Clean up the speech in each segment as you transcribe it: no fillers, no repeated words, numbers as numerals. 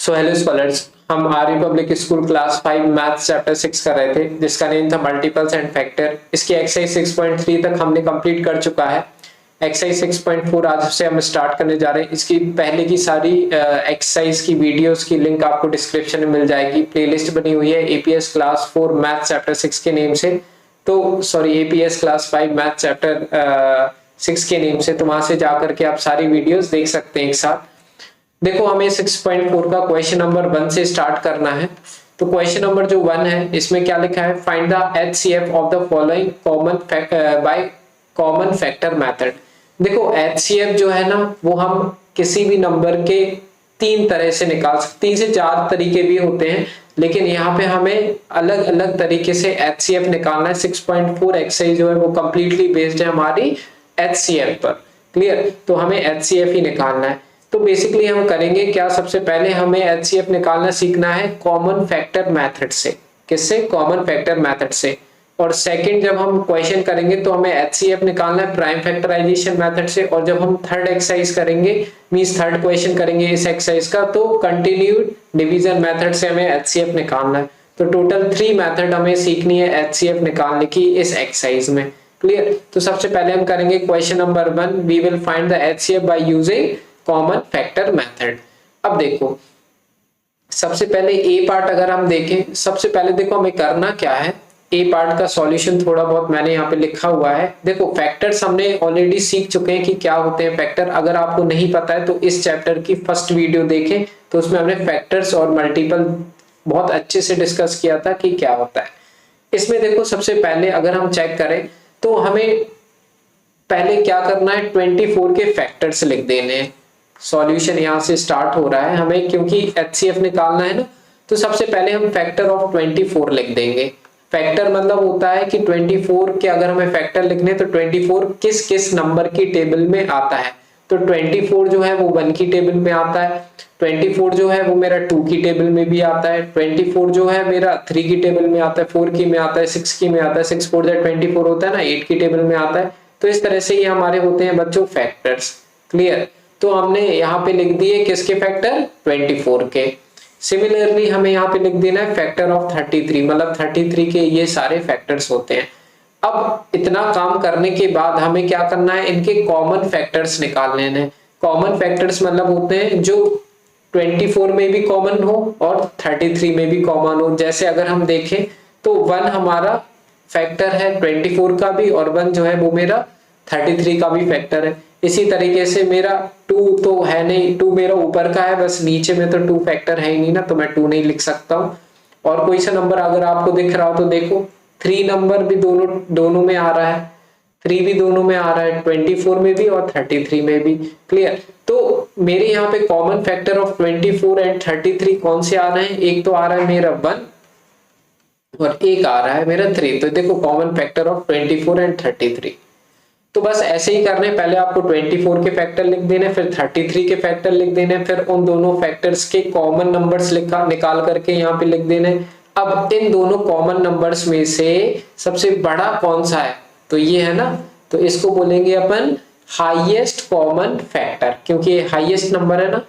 सो hello scholars, हम Arya public school class 5 maths chapter 6 कर रहे थे जिसका नेम था मल्टीपल्स एंड फैक्टर। इसकी एक्सरसाइज 6.3 तक हमने कंप्लीट कर चुका है। एक्सरसाइज 6.4 आज से हम स्टार्ट करने जा रहे हैं। इसकी पहले की सारी एक्सरसाइज की वीडियोस की लिंक आपको डिस्क्रिप्शन में मिल जाएगी। प्लेलिस्ट बनी हुई है एपीएस क्लास 4 मैथ्स चैप्टर 6 के नेम से, तो sorry APS class 5 maths chapter 6 के नेम से, तो वहां से जाकर के आप सारी वीडियोस देख सकते हैं एक साथ। देखो हमें 6.4 का क्वेश्चन नंबर 1 से स्टार्ट करना है। तो क्वेश्चन नंबर जो 1 है इसमें क्या लिखा है, find the HCF of the following common by common factor method. देखो एचसीएफ जो है ना वो हम किसी भी नंबर के 3 तरह से निकाल सकते हैं, 3 से 4 तरीके भी होते हैं, लेकिन यहाँ पे हमें अलग अलग तरीके से एचसीएफ निकालना है। 6.4 एक्सरसाइज जो है वो कंप्लीटली बेस्ड है हमारी एचसीएफ पर। क्लियर, तो हमें एचसीएफ ही निकालना है। तो बेसिकली हम करेंगे क्या, सबसे पहले हमें एचसीएफ निकालना सीखना है कॉमन फैक्टर मेथड से। किससे? कॉमन फैक्टर मेथड से। और सेकंड जब हम क्वेश्चन करेंगे तो हमें एचसीएफ निकालना है प्राइम फैक्टराइजेशन मेथड से। और जब हम थर्ड एक्सरसाइज करेंगे मींस थर्ड क्वेश्चन करेंगे इस एक्सरसाइज का, तो कंटिन्यूड डिवीजन मेथड से हमें एचसीएफ निकालना है। तो टोटल 3 मेथड हमें सीखनी है एचसीएफ निकालने की इस एक्सरसाइज में। क्लियर, तो सबसे पहले हम करेंगे question number 1, we will find the HCF by using common factor method. अब देखो सबसे पहले ए पार्ट अगर हम देखें, सबसे पहले देखो हमें करना क्या है। ए पार्ट का सॉल्यूशन थोड़ा बहुत मैंने यहाँ पे लिखा हुआ है। देखो फैक्टर्स हमने ऑलरेडी सीख चुके हैं कि क्या होते हैं फैक्टर। अगर आपको नहीं पता है तो इस चैप्टर की फर्स्ट वीडियो देखें, तो उसमें हमने फैक्टर्स और मल्टीपल बहुत अच्छे से डिस्कस किया था कि क्या होता है। इसमें देखो सबसे पहले अगर हम चेक करें तो हमें पहले क्या करना है, 24 के फैक्टर्स लिख देने हैं। सॉल्यूशन यहाँ से स्टार्ट हो रहा है हमें, क्योंकि एचसीएफ निकालना है ना, तो सबसे पहले हम फैक्टर ऑफ 24 लिख देंगे। फैक्टर मतलब होता है कि 24 के अगर हमें फैक्टर लिखने तो 24 किस किस नंबर की टेबल में आता है। तो 24 जो है वो 1 की टेबल में आता है, 24 जो है वो मेरा 2 की टेबल में भी आता है, 24 जो है मेरा 3 की टेबल में आता है, 4 की में आता है, 6 की में आता है, 6 4 24 होता है ना, 8 की टेबल में आता है। तो इस तरह से ये हमारे होते हैं बच्चों फैक्टर्स। क्लियर, तो हमने यहाँ पे लिख दिए किसके फैक्टर, 24 के। सिमिलरली हमें यहाँ पे लिख देना है फैक्टर ऑफ 33, मतलब 33 के ये सारे फैक्टर्स होते हैं। अब इतना काम करने के बाद हमें क्या करना है, इनके कॉमन फैक्टर्स निकाल लेने हैं। कॉमन फैक्टर्स मतलब होते हैं जो 24 में भी कॉमन हो और 33 में भी कॉमन हो। जैसे अगर हम देखें तो 1 हमारा फैक्टर है 24 का भी, और 1 जो है वो मेरा 33 का भी फैक्टर है। इसी तरीके से मेरा 2 तो है नहीं, 2 मेरा ऊपर का है, बस नीचे में तो 2 फैक्टर है ही नहीं ना, तो मैं 2 नहीं लिख सकता हूँ। और कोई सा नंबर अगर आपको दिख रहा हो तो देखो 3 नंबर भी दोनों में आ रहा है, 3 भी दोनों में आ रहा है, 24 में भी और 33 में भी। क्लियर, तो मेरे यहाँ पे कॉमन फैक्टर ऑफ 24 एंड 33 कौन से आ रहे हैं, एक तो आ रहा है मेरा 1 और एक आ रहा है मेरा 3। तो देखो कॉमन फैक्टर ऑफ 24 एंड 33। तो बस ऐसे ही करने, पहले आपको 24 के फैक्टर लिख देने, फिर 33 के फैक्टर लिख देने, फिर उन दोनों फैक्टर्स के कॉमन नंबर्स निकाल करके यहाँ पे लिख देने। अब इन दोनों कॉमन नंबर्स में से सबसे बड़ा कौन सा है, तो ये है ना, तो इसको बोलेंगे अपन हाईएस्ट कॉमन फैक्टर, क्योंकि ये हाईएस्ट नंबर है ना,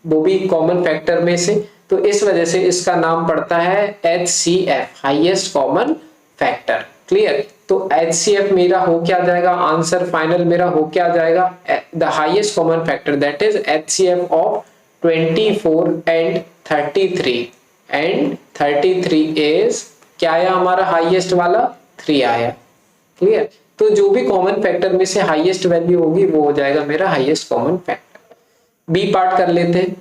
वो भी कॉमन फैक्टर में से, तो इस वजह से इसका नाम पड़ता है HCF, highest common factor. Clear, तो HCF मेरा हो क्या जाएगा, आंसर फाइनल मेरा हो क्या जाएगा, the highest common factor that is HCF of 24 and 33 and 33 is क्या आया हमारा हाईएस्ट वाला, 3 आया। क्लियर, तो जो भी कॉमन फैक्टर में से हाईएस्ट वैल्यू होगी वो हो जाएगा मेरा highest common factor. B part कर लेते हैं।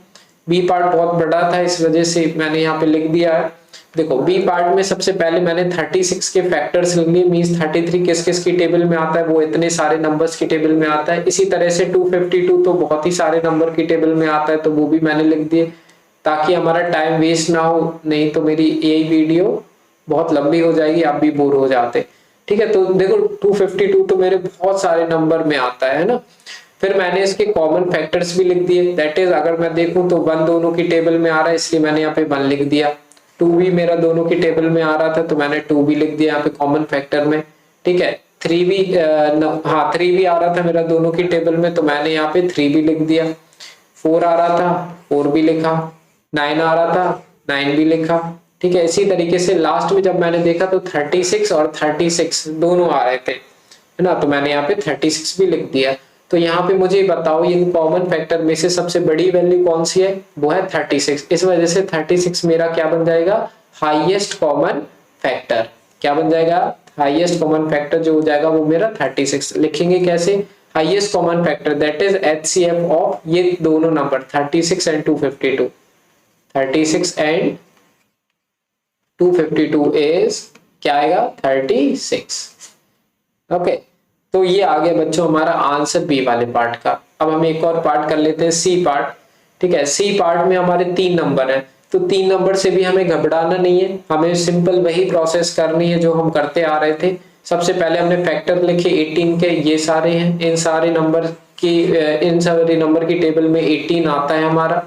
बी पार्ट बहुत बड़ा था इस वजह से मैंने यहाँ पे लिख दिया है। देखो बी पार्ट में सबसे पहले मैंने 36 के फैक्टर्स लिख लिए, मींस 33 किस किस की टेबल में आता है, वो इतने सारे नंबर्स की टेबल में आता है। इसी तरह से 252 तो बहुत ही सारे नंबर की टेबल में आता है, तो वो भी मैंने लिख दिए ताकि हमारा टाइम वेस्ट ना हो, नहीं तो मेरी यही वीडियो बहुत लंबी हो जाएगी, आप भी बोर हो जाते। ठीक है, तो देखो 252 तो मेरे बहुत सारे नंबर में आता है ना। फिर मैंने इसके कॉमन फैक्टर्स भी लिख दिए, दैट इज अगर मैं देखूं तो 1 दोनों की टेबल में आ रहा है, इसलिए मैंने यहाँ पे 1 लिख दिया। 2 भी मेरा दोनों की टेबल में आ रहा था, तो मैंने 2 भी लिख दिया यहाँ पे कॉमन फैक्टर में। ठीक है, 3 भी 3 भी आ रहा था मेरा दोनों की टेबल में, तो मैंने यहाँ पे 3 भी लिख दिया। 4 आ रहा था, 4 भी लिखा। 9 आ रहा था, 9 भी लिखा। ठीक है, इसी तरीके से लास्ट में जब मैंने देखा तो 36 और 36 दोनों आ रहे थे, है ना, तो मैंने यहाँ पे 36 भी लिख दिया। तो यहाँ पे मुझे बताओ इन कॉमन फैक्टर में से सबसे बड़ी वैल्यू कौन सी है, वो है 36। इस वजह से 36 मेरा क्या बन जाएगा, हाईएस्ट कॉमन फैक्टर। क्या बन जाएगा, हाईएस्ट कॉमन फैक्टर जो हो जाएगा वो मेरा 36। लिखेंगे कैसे, highest common factor that is HCF of ये दोनों नंबर 36 एंड 252। 36 एंड 252 इज क्या आएगा, 36। ओके, तो ये आ गया बच्चों हमारा आंसर बी वाले पार्ट का। अब हम एक और पार्ट कर लेते हैं, सी पार्ट। ठीक है, सी पार्ट में हमारे 3 नंबर हैं, तो 3 नंबर से भी हमें घबराना नहीं है, हमें सिंपल वही प्रोसेस करनी है जो हम करते आ रहे थे। सबसे पहले हमने फैक्टर लिखे 18 के, ये सारे हैं, इन सारे नंबर की टेबल में 18 आता है हमारा।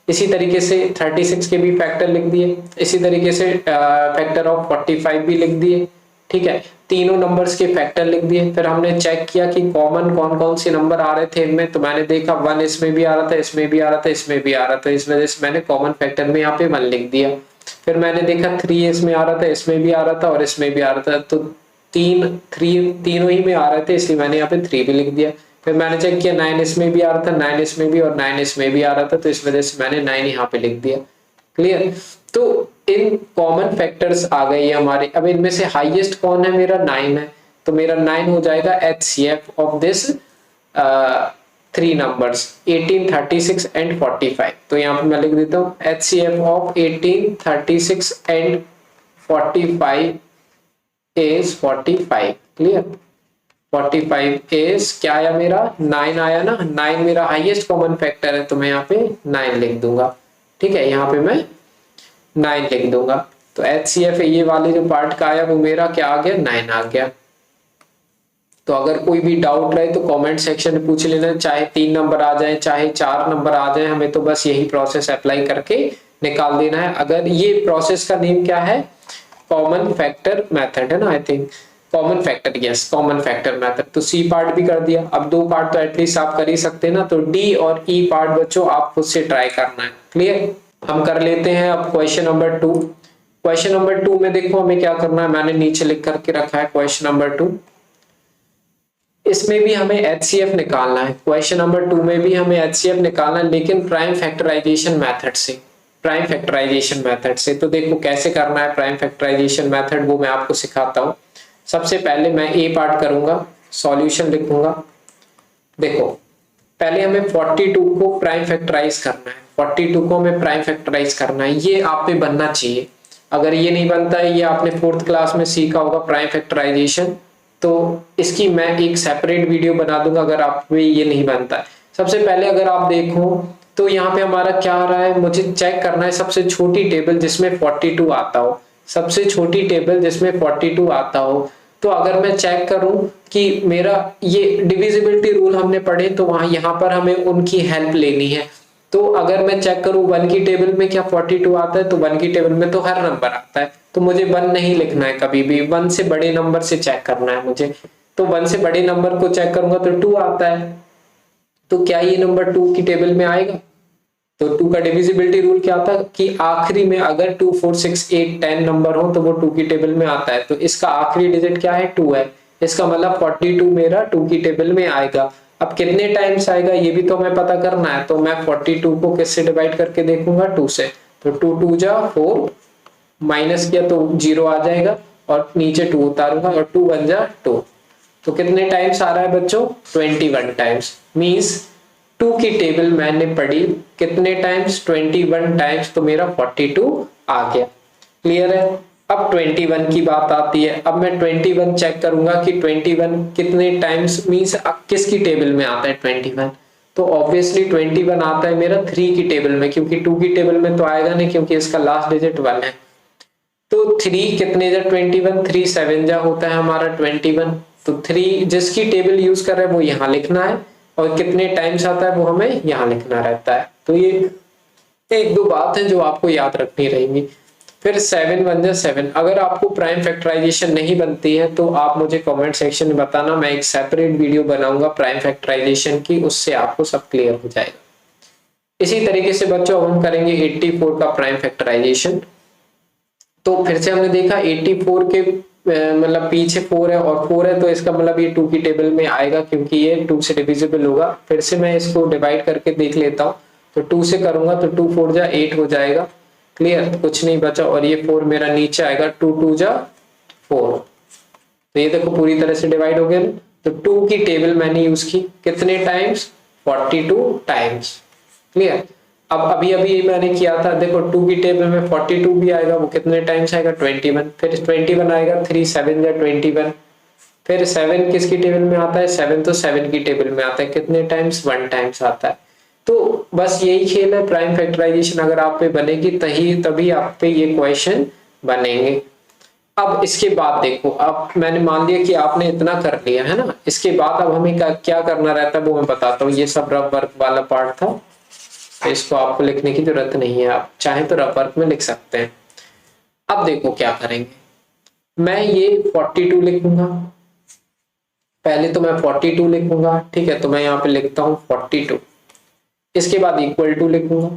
इसी तरीके से 36 के भी फैक्टर लिख दिए, इसी तरीके से फैक्टर ऑफ 45 भी लिख दिए। ठीक है, तीनों नंबर्स के फैक्टर लिख दिए। फिर हमने चेक किया कि कॉमन कौन कौन से नंबर आ रहे थे इनमें, तो मैंने देखा 1 इसमें भी आ रहा था, इसमें भी आ रहा था, इसमें भी आ रहा था, इस वजह से मैंने कॉमन फैक्टर में यहाँ पे 1 लिख दिया। फिर मैंने देखा 3 इसमें आ रहा था, इसमें भी आ रहा था और इसमें भी आ रहा था, तो तीनों ही में आ रहे थे, इसलिए मैंने यहाँ पे 3 भी लिख दिया। फिर मैंने चेक किया 9 इसमें भी आ रहा था, 9 इसमें भी और 9 इसमें भी आ रहा था, तो इस वजह से मैंने 9 यहाँ पे लिख दिया। क्लियर, तो इन कॉमन फैक्टर्स आ गए ये हमारे। अब इनमें से हाईएस्ट कौन है, मेरा 9 है, तो मेरा 9 हो जाएगा HCF of this 3 numbers 18, 36 and 45। तो यहाँ पे मैं लिख देता हूँ HCF of 18, 36 and 45 is 45। Clear, 45 is क्या आया मेरा, 9 आया ना, 9 मेरा हाईएस्ट कॉमन फैक्टर है, तो मैं यहाँ पे 9 लिख दूंगा। ठीक है, यहाँ पे मैं 9 लिख दूंगा। तो HCF ये वाले जो पार्ट का आया वो मेरा क्या आ गया, 9 आ गया। तो अगर कोई भी डाउट रहे तो कमेंट सेक्शन में पूछ लेना, चाहे 3 नंबर आ जाए चाहे 4 नंबर आ जाए, हमें तो बस यही प्रोसेस अप्लाई करके निकाल देना है। अगर ये प्रोसेस का नेम क्या है, कॉमन फैक्टर मेथड है ना, I think common factor, yes common factor method. तो सी पार्ट भी कर दिया, अब 2 पार्ट तो एटलीस्ट आप कर ही सकते हैं ना, तो डी और ई पार्ट बच्चों आप खुद से ट्राई करना है। क्लियर, हम कर लेते हैं अब क्वेश्चन नंबर 2। क्वेश्चन नंबर 2 में देखो हमें क्या करना है, मैंने नीचे लिख करके रखा है क्वेश्चन नंबर 2। इसमें भी हमें HCF निकालना है, क्वेश्चन नंबर 2 में भी हमें HCF निकालना है, लेकिन प्राइम फैक्टराइजेशन मेथड से। प्राइम फैक्टराइजेशन मेथड से तो देखो कैसे करना है प्राइम फैक्टराइजेशन मेथड, वो मैं आपको सिखाता हूँ। सबसे पहले मैं ए पार्ट करूंगा, सॉल्यूशन लिखूंगा। देखो पहले हमें 42 को प्राइम फैक्टराइज करना है, 42 को हमें प्राइम फैक्टराइज करना है, ये आप पे बनना चाहिए। अगर ये नहीं बनता है, ये आपने 4th क्लास में सीखा होगा प्राइम फैक्टराइजेशन, तो इसकी मैं एक सेपरेट वीडियो बना दूंगा अगर आप पे ये नहीं बनता है। सबसे पहले अगर आप देखो तो यहाँ पे हमारा क्या आ रहा है, मुझे चेक करना है सबसे छोटी टेबल जिसमें 42 आता हो, सबसे छोटी टेबल जिसमें 42 आता हो। तो अगर मैं चेक करूं कि मेरा ये डिविजिबिलिटी रूल हमने पढ़े, तो वहां यहाँ पर हमें उनकी हेल्प लेनी है। तो अगर मैं चेक करूं 1 की टेबल में क्या 42 आता है, तो 1 की टेबल में तो हर नंबर आता है, तो मुझे 1 नहीं लिखना है कभी भी, 1 से बड़े नंबर से चेक करना है मुझे। तो 1 से बड़े नंबर को चेक करूंगा तो 2 आता है, तो क्या ये नंबर 2 की टेबल में आएगा। तो 2 का डिविजिबिलिटी रूल क्या था कि आखिरी में अगर 2, 4, 6, 8, 10 नंबर हो तो वो 2 की टेबल में आता है। तो इसका आखिरी डिजिट क्या है, 2 है, इसका मतलब 42 मेरा 2 की टेबल में आएगा। अब कितने टाइम्स आएगा ये भी तो हमें पता करना है, तो मैं 42 को किससे डिवाइड करके देखूंगा, 2 से। तो 2 2 जा 4, माइनस किया तो 0 आ जाएगा और नीचे 2 उतारूंगा और 2 1 जा 2। तो कितने टाइम्स आ रहा है बच्चों, 21 टाइम्स। मींस 2 की टेबल मैंने पढ़ी कितने टाइम्स, 21 टाइम्स, तो मेरा 42 आ गया। क्लियर है। अब 21 की बात आती है, अब मैं 21 चेक करूंगा कि 21 कितने टाइम्स मींस किसकी टेबल में आता है 21, तो ऑब्वियसली 21 आता है मेरा 3 की टेबल में, क्योंकि 2 की टेबल में तो आएगा नहीं क्योंकि इसका लास्ट डिजिट 1 है। तो 3 कितने जा 21, 3 7 जा होता है हमारा 21। तो 3 जिसकी टेबल यूज कर रहे हैं वो यहाँ लिखना है और कितने टाइम्स आता है वो हमें यहाँ लिखना रहता है। तो ये 1-2 बात है जो आपको याद रखनी रहेंगी। फिर 7 1 जा 7। अगर आपको प्राइम फैक्टराइजेशन नहीं बनती है तो आप मुझे कमेंट सेक्शन में बताना, मैं एक सेपरेट वीडियो बनाऊंगा प्राइम फैक्टराइजेशन की, उससे आपको सब क्लियर हो जाएगा। इसी तरीके से बच्चों अब हम करेंगे 84 का प्राइम फैक्टराइजेशन। तो फिर से हमने देखा 84 के मतलब पीछे 4 है और 4 है, तो इसका मतलब ये 2 की टेबल में आएगा क्योंकि ये 2 से डिविजिबल होगा। फिर से मैं इसको डिवाइड करके देख लेता हूँ, तो 2 से करूंगा तो 2 4 जा 8 हो जाएगा। क्लियर, तो कुछ नहीं बचा और ये 4 मेरा नीचे आएगा, 2 2 जा 4। तो ये देखो पूरी तरह से डिवाइड हो गया ना। तो 2 की टेबल मैंने यूज की कितने टाइम्स, 42 टाइम्स। क्लियर, अब अभी अभी मैंने किया था, देखो 2 की टेबल में 42 भी आएगा, वो कितने टाइम्स आएगा, 21। फिर 21 आएगा, 3 7 या 21। फिर 7 किसकी टेबल में आता है, 7 तो 7 की टेबल में आता है, कितने टाइम्स, 1 टाइम्स आता है। तो बस यही खेल है, प्राइम फैक्टराइजेशन अगर आप पे बनेगी तभी आप पे ये क्वेश्चन बनेंगे। अब इसके बाद देखो, अब मैंने मान लिया कि आपने इतना कर लिया है ना, इसके बाद अब हमें क्या करना रहता है वो मैं बताता हूँ। ये सब रफ वर्क वाला पार्ट था, तो इसको आपको लिखने की जरूरत नहीं है, आप चाहें तो रफ वर्क में लिख सकते हैं। अब देखो क्या करेंगे, मैं ये 42 लिखूंगा, पहले तो मैं 42 लिखूंगा, ठीक है। तो मैं यहाँ पे लिखता हूँ 42, इसके बाद इक्वल टू लिखूंगा,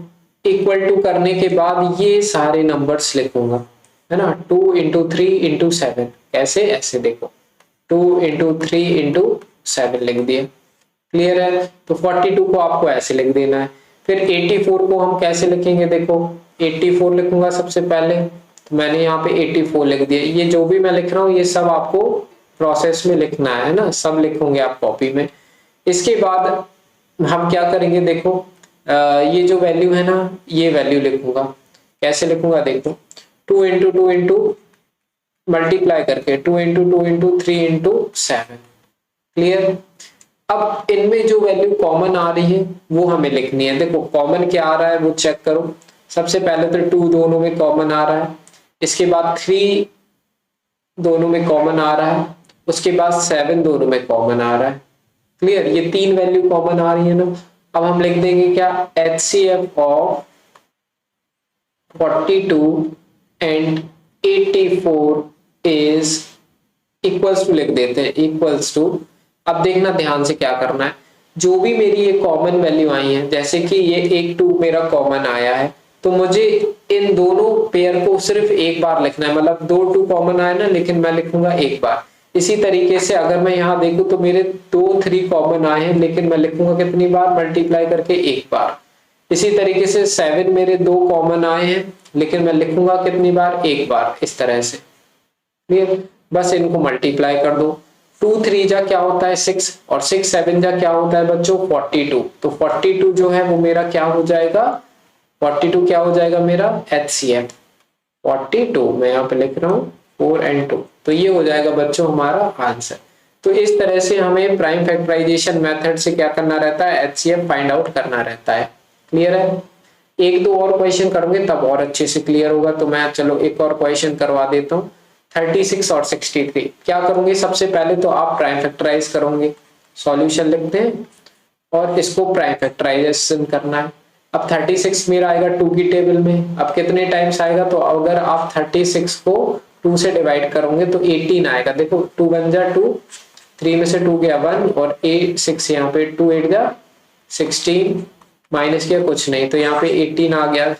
इक्वल टू करने के बाद ये सारे नंबर्स लिखूंगा, है ना। 2 इंटू 3 इंटू 7, कैसे, ऐसे देखो 2 इंटू 3 इंटू 7 लिख दिया। क्लियर है, तो 42 को आपको ऐसे लिख देना है। फिर 84 को हम कैसे लिखेंगे, देखो 84 लिखूंगा सबसे पहले, तो मैंने यहाँ पे 84 लिख दिया। ये जो भी मैं लिख रहा हूँ ये सब आपको प्रोसेस में लिखना है ना, सब लिखोगे आप कॉपी में। इसके बाद हम क्या करेंगे, देखो ये जो वैल्यू है ना, ये वैल्यू लिखूंगा, कैसे लिखूंगा देखो, 2 इंटू 2 इंटू मल्टीप्लाई करके 2 इंटू 2 इंटू 3 इंटू 7। क्लियर, अब इनमें जो वैल्यू कॉमन आ रही है वो हमें लिखनी है। देखो कॉमन क्या आ रहा है वो चेक करो, सबसे पहले तो 2 दोनों में कॉमन आ रहा है, इसके बाद 3 दोनों में कॉमन आ रहा है, उसके बाद 7 दोनों में कॉमन आ रहा है। क्लियर, ये 3 वैल्यू कॉमन आ रही है ना। अब हम लिख देंगे क्या, HCF of 42 and 84 is equals to, लिख देते हैं इक्वल्स टू। अब देखना ध्यान से क्या करना है, जो भी मेरी ये कॉमन वैल्यू आई है, जैसे कि ये 1 2 मेरा कॉमन आया है, तो मुझे इन दोनों पेयर को सिर्फ एक बार लिखना है, मतलब 2 2 कॉमन आए ना, लेकिन मैं लिखूंगा एक बार। इसी तरीके से अगर मैं यहाँ देखूं तो मेरे 2 3 कॉमन आए हैं, लेकिन मैं लिखूंगा कितनी बार, मल्टीप्लाई करके एक बार। इसी तरीके से 7 मेरे 2 कॉमन आए हैं, लेकिन मैं लिखूंगा कितनी बार, एक बार, इस तरह से। क्लियर, बस इनको मल्टीप्लाई कर दो, 2 3 जा क्या होता है 6, और 6 7 जा क्या होता है बच्चों 42। तो 42 जो है वो मेरा क्या हो जाएगा, 42 क्या हो जाएगा मेरा HCF 42, मैं यहाँ पे लिख रहा हूँ 4 and 2, तो ये हो जाएगा बच्चों हमारा आंसर। तो इस तरह से हमें प्राइम फैक्टराइजेशन मेथड से क्या करना रहता है, HCF फाइंड आउट करना रहता है। क्लियर है, एक दो और क्वेश्चन करोगे तब और अच्छे से क्लियर होगा, तो मैं चलो एक और क्वेश्चन करवा देता हूँ। 36 और 63 क्या करोगे, सबसे पहले तो आप प्राइम फैक्टराइज करोगे, सॉल्यूशन लिखते हैं और इसको प्राइम फैक्टराइजेशन करना है। अब 36 मेरा आएगा 2 की टेबल में, अब कितने टाइम्स आएगा, तो अगर आप 36 को 2 से डिवाइड करोगे तो 18 आएगा। देखो 2 1 जा 2, 3 में से 2 गया 1 और 8 6, यहाँ पे 2 8 जा 16, माइनस किया कुछ नहीं, तो यहाँ पे 18 आ गया,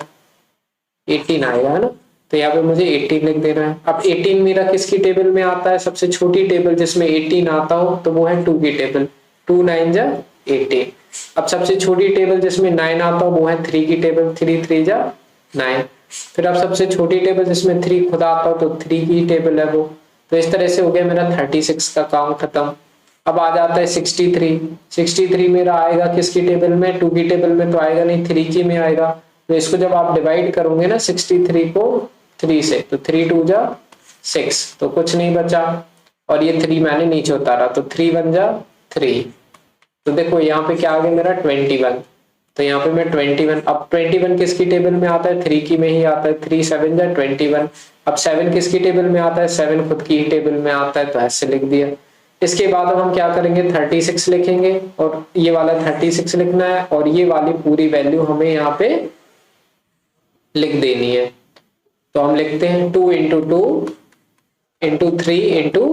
18 आएगा है ना, तो यहाँ पे मुझे 18 लिख देना है। अब 18 मेरा किसकी टेबल में आता है, सबसे छोटी टेबल जिसमें 18 आता हो तो वो है 2 की टेबल, 2 9 जा 18। अब सबसे छोटी टेबल जिसमें 9 आता हो वो है 3 की टेबल, 3 3 जा 9। फिर अब सबसे छोटी टेबल जिसमें 3 खुद आता हो तो 3 की टेबल है वो। तो इस तरह से हो गया मेरा 36 का काम खत्म। अब आ जाता है 63, 63 मेरा आएगा किसकी टेबल में, 2 की टेबल में तो आएगा नहीं, 3 की में आएगा। तो इसको जब आप डिवाइड करोगे ना 63 को 3 से, तो 3 2 जा 6, तो कुछ नहीं बचा, और ये 3 मैंने नीचे उतारा, तो 3 1 जा 3। तो देखो यहाँ पे क्या आ गया मेरा 21, तो यहाँ पे मैं 21, अब 21 किसकी टेबल में आता है, 3 की में ही आता है, 3 7 जा 21। अब 7 किसकी टेबल में आता है, 7 खुद की ही टेबल में आता है, तो ऐसे लिख दिया। इसके बाद अब हम क्या करेंगे, 36 लिखेंगे, और ये वाला 36 लिखना है, और ये वाली पूरी वैल्यू हमें यहाँ पे लिख देनी है। तो हम लिखते हैं 2 इंटू 2 इंटू 3 इंटू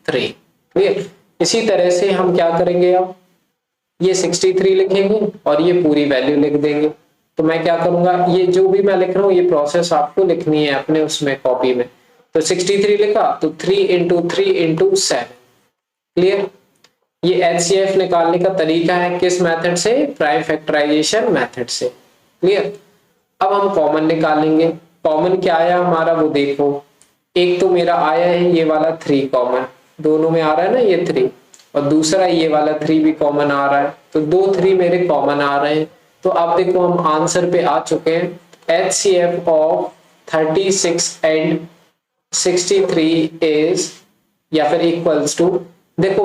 3। क्लियर, इसी तरह से हम क्या करेंगे, अब ये 63 लिखेंगे और ये पूरी वैल्यू लिख देंगे। तो मैं क्या करूंगा, ये जो भी मैं लिख रहा हूँ ये प्रोसेस आपको लिखनी है अपने उसमें कॉपी में। तो 63 लिखा तो 3 इंटू 3 इंटू 7। क्लियर। ये HCF निकालने का तरीका है किस मेथड से, प्राइम फैक्टराइजेशन मेथड से। क्लियर। अब हम कॉमन निकालेंगे। कॉमन क्या आया हमारा वो देखो, एक तो मेरा आया है ये वाला 3 कॉमन, दोनों में आ रहा है ना ये 3, और दूसरा ये वाला 3 भी कॉमन आ रहा है, तो 2 3 मेरे कॉमन आ रहे हैं। तो अब देखो हम आंसर पे आ चुके हैं। HCF ऑफ 36 एंड 63 इज, या फिर इक्वल्स टू, देखो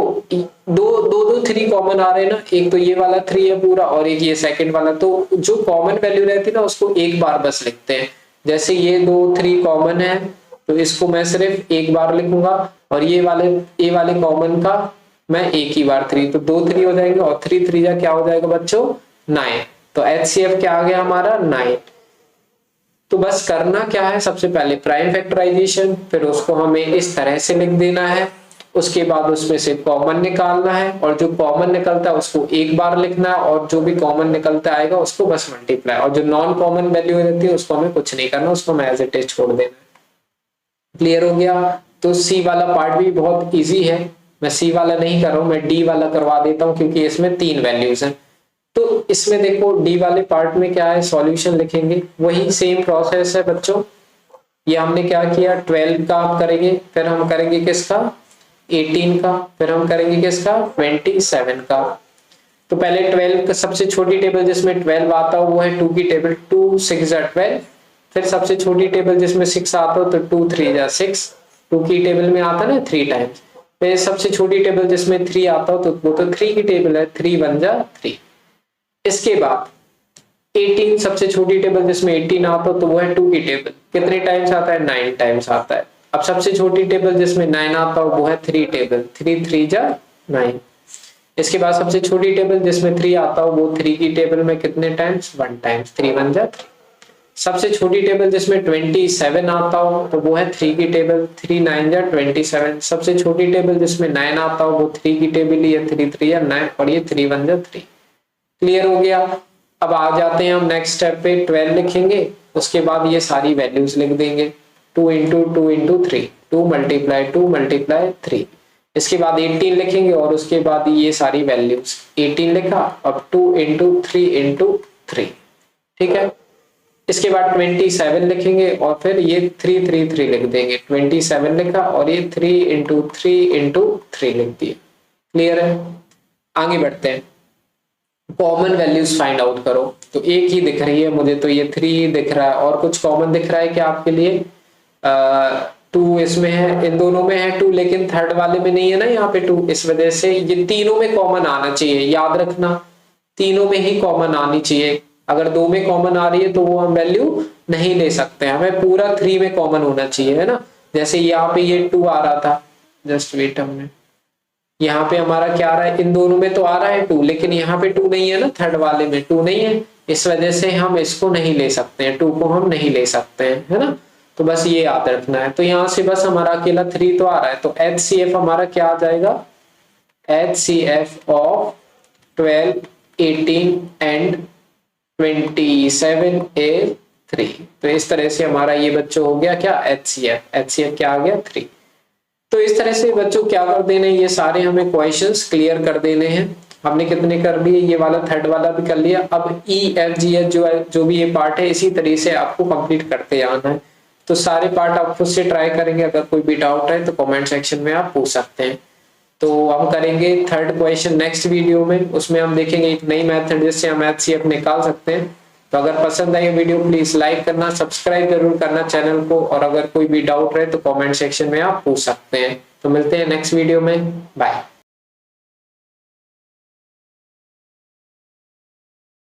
दो 3 कॉमन आ रहे हैं ना, एक तो ये वाला 3 है पूरा और एक ये सेकंड वाला, तो जो कॉमन वैल्यू रहती है ना उसको एक बार बस लिखते हैं। जैसे ये 2 3 कॉमन है तो इसको मैं सिर्फ एक बार लिखूंगा, और ये वाले कॉमन का मैं एक ही बार 3, तो 2 3 हो जाएंगे और 3 3 जा क्या हो जाएगा बच्चों 9। तो HCF क्या आ गया हमारा 9। तो बस करना क्या है, सबसे पहले प्राइम फैक्टराइजेशन, फिर उसको हमें इस तरह से लिख देना है, उसके बाद उसमें से कॉमन निकालना है, और जो कॉमन निकलता है उसको एक बार लिखना है, और जो भी कॉमन निकलता आएगा उसको बस मल्टीप्लाई, और जो नॉन कॉमन वैल्यू रहती है उसको हमें कुछ नहीं करना, उसको हमें एज इट इज छोड़ देना है। क्लियर हो गया। तो सी वाला पार्ट भी बहुत इजी है, मैं सी वाला नहीं कर रहा हूं, मैं डी वाला करवा देता हूं क्योंकि इसमें 3 वैल्यूज हैं। तो इसमें देखो डी वाले पार्ट में क्या है, सॉल्यूशन लिखेंगे, वही सेम प्रोसेस है बच्चों। ये हमने क्या किया 12 का आप करेंगे, फिर हम करेंगे किसका 18 का, फिर हम करेंगे किसका 27 का। तो पहले 12 का सबसे छोटी टेबल जिसमें 12 आता हो वो है 2 की टेबल, 2 6 12। फिर सबसे छोटी टेबल जिसमें 6 आता हो तो 2 3 6, 2 की टेबल में आता है ना 3 टाइम्स। फिर सबसे छोटी टेबल जिसमें 3 आता हो तो वो तो 3 की टेबल है, 3 1 3। इसके बाद 18 सबसे छोटी टेबल जिसमें 18 आता हो तो वो है 2 की टेबल, कितने टाइम्स आता है 9 टाइम्स आता है। अब सबसे छोटी टेबल जिसमें 9 आता हो वो है 3 टेबल, 3 3 9। इसके बाद सबसे छोटी टेबल जिसमें 3 आता हो वो 3 की टेबल में कितने टाइम्स 1 टाइम्स, 3 1 3। सबसे छोटी टेबल जिसमें 27 आता हो तो वो है 3 की टेबल, 3 9 27। सबसे छोटी टेबल जिसमें 9 आता हो वो 3 की टेबल ही है, 3 3 9, और ये 3 1 3। क्लियर हो गया। अब आ जाते हैं हम नेक्स्ट स्टेप पे, 12 लिखेंगे, उसके बाद ये सारी वैल्यूज लिख देंगे, 2 इंटू 2 इंटू 3, 2 मल्टीप्लाई 2 मल्टीप्लाई 3। इसके बाद 18 लिखेंगे और उसके बाद ये सारी वैल्यूज, 18 लिखा, अब 2 इंटू 3 इंटू 3। ठीक है। इसके बाद 27 लिखेंगे और फिर ये 3 3 3 लिख देंगे, 27 लिखा और ये 3 इंटू 3 इंटू 3 लिख दिए। क्लियर है। आगे बढ़ते हैं, कॉमन वैल्यूज फाइंड आउट करो। तो एक ही दिख रही है मुझे, तो ये 3 दिख रहा है, और कुछ कॉमन दिख रहा है क्या आपके लिए 2 इसमें है, इन दोनों में है 2, लेकिन थर्ड वाले में नहीं है ना यहाँ पे 2, इस वजह से ये तीनों में कॉमन आना चाहिए, याद रखना तीनों में ही कॉमन आनी चाहिए। अगर 2 में कॉमन आ रही है तो वो हम वैल्यू नहीं ले सकते, हमें पूरा 3 में कॉमन होना चाहिए, है ना। जैसे यहाँ पे ये 2 आ रहा था, जस्ट वेट, हमने यहाँ पे हमारा क्या आ रहा है, इन दोनों में तो आ रहा है 2, लेकिन यहाँ पे 2 नहीं है ना, थर्ड वाले में 2 नहीं है, इस वजह से हम इसको नहीं ले सकते हैं, 2 को हम नहीं ले सकते हैं, है ना। तो बस ये याद रखना है। तो यहाँ से बस हमारा अकेला 3 तो आ रहा है, तो HCF हमारा क्या आ जाएगा, HCF ऑफ 12 18 एंड 27 is 3। तो इस तरह से हमारा ये बच्चों हो गया क्या HCF क्या आ गया 3। तो इस तरह से बच्चों क्या कर देने, ये सारे हमें क्वेश्चंस क्लियर कर देने हैं। हमने कितने कर लिए, ये वाला थर्ड वाला भी कर लिया। अब EFGH जो भी ये पार्ट है इसी तरीके से आपको कंप्लीट करते आना है। तो सारे पार्ट आप खुद से ट्राई करेंगे, अगर कोई भी डाउट है तो कमेंट सेक्शन में आप पूछ सकते हैं। तो हम करेंगे थर्ड क्वेश्चन नेक्स्ट वीडियो में, उसमें हम देखेंगे एक नई मेथड जिससे हम HCF निकाल सकते हैं। तो अगर पसंद आई वीडियो प्लीज लाइक करना, सब्सक्राइब जरूर करना चैनल को, और अगर कोई भी डाउट रहे तो कमेंट सेक्शन में आप पूछ सकते हैं। तो मिलते हैं नेक्स्ट वीडियो में, बाय।